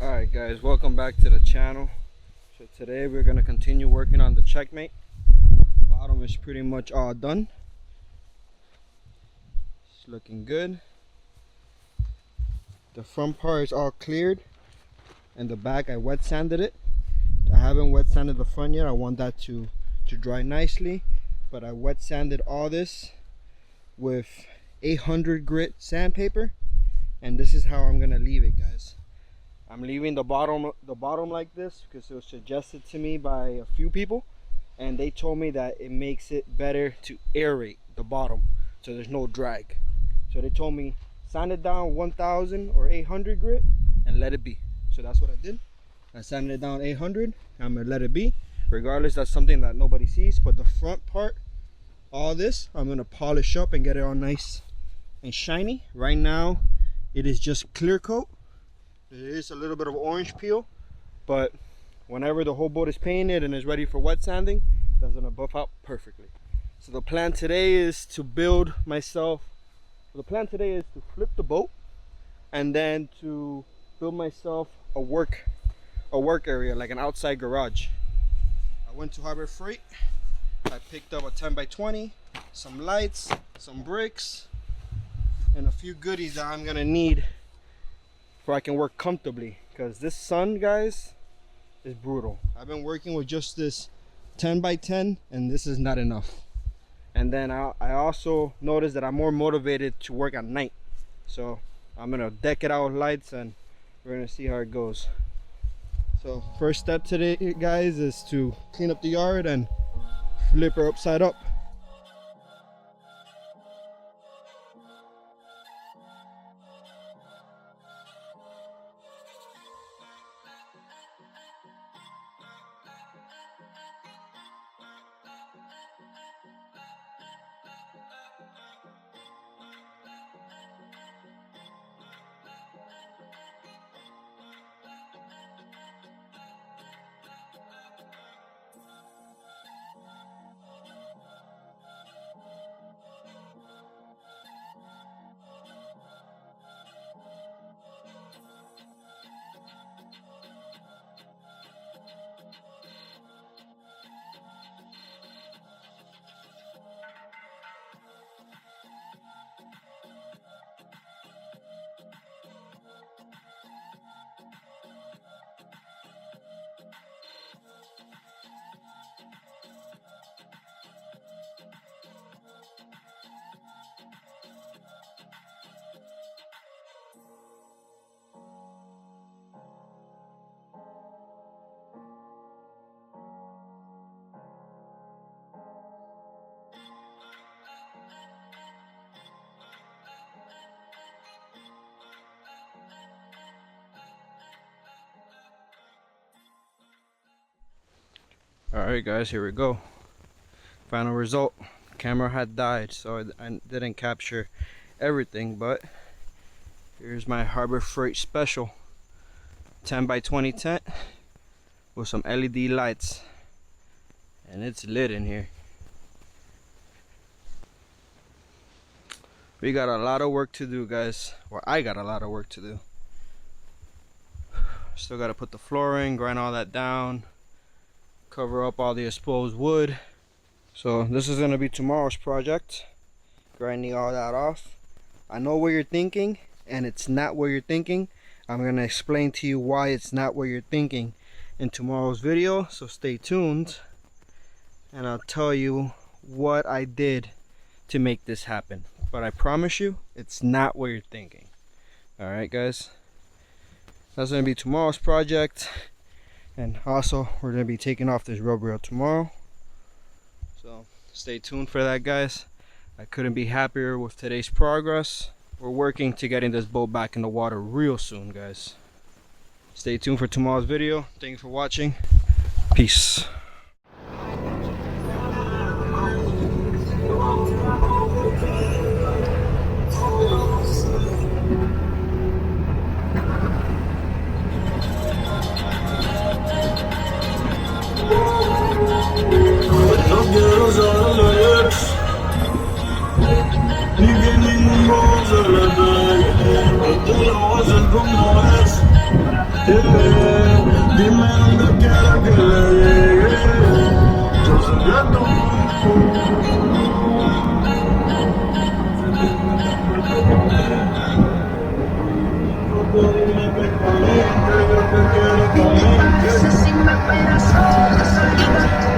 Alright guys, welcome back to the channel. So today we're going to continue working on the Checkmate. Bottom is pretty much all done. It's looking good. The front part is all cleared, and the back I wet sanded it. I haven't wet sanded the front yet. I want that to dry nicely, but I wet sanded all this with 800 grit sandpaper, and this is how I'm going to leave it, guys. I'm leaving the bottom like this because it was suggested to me by a few people, and they told me that it makes it better to aerate the bottom so there's no drag. So they told me sand it down 1000 or 800 grit and let it be. So that's what I did. I sanded it down 800. I'm gonna let it be. Regardless, that's something that nobody sees, but the front part, all this, I'm gonna polish up and get it all nice and shiny. Right now it is just clear coat. There is a little bit of orange peel, but whenever the whole boat is painted and is ready for wet sanding, that's gonna buff out perfectly. So the plan today is to build myself, the plan today is to flip the boat and then to build myself a work area, like an outside garage. I went to Harbor Freight. I picked up a 10x20, some lights, some bricks, and a few goodies that I'm gonna need where I can work comfortably, because this sun, guys, is brutal. I've been working with just this 10x10 and this is not enough. And then I also noticed that I'm more motivated to work at night, so I'm gonna deck it out with lights and we're gonna see how it goes. So first step today, guys, is to clean up the yard and flip her upside up. Alright guys, here we go. Final result. Camera had died, so I didn't capture everything, but here's my Harbor Freight special 10x20 tent with some LED lights, and it's lit in here. We got a lot of work to do, guys. Well, I got a lot of work to do. Still got to put the flooring, grind all that down, cover up all the exposed wood. So this is going to be tomorrow's project, grinding all that off. I know what you're thinking, and it's not what you're thinking. I'm going to explain to you why it's not what you're thinking in tomorrow's video, so stay tuned and I'll tell you what I did to make this happen. But I promise you, it's not what you're thinking. Alright guys, that's going to be tomorrow's project. And also, we're going to be taking off this rub rail tomorrow. So, stay tuned for that, guys. I couldn't be happier with today's progress. We're working to getting this boat back in the water real soon, guys. Stay tuned for tomorrow's video. Thank you for watching. Peace. Beginning was a rebel, but there wasn't Dime dónde quieres que le llegue. Yo sé que tú dime que caliente, yo te quiero caliente. Si me esperas sola, salida.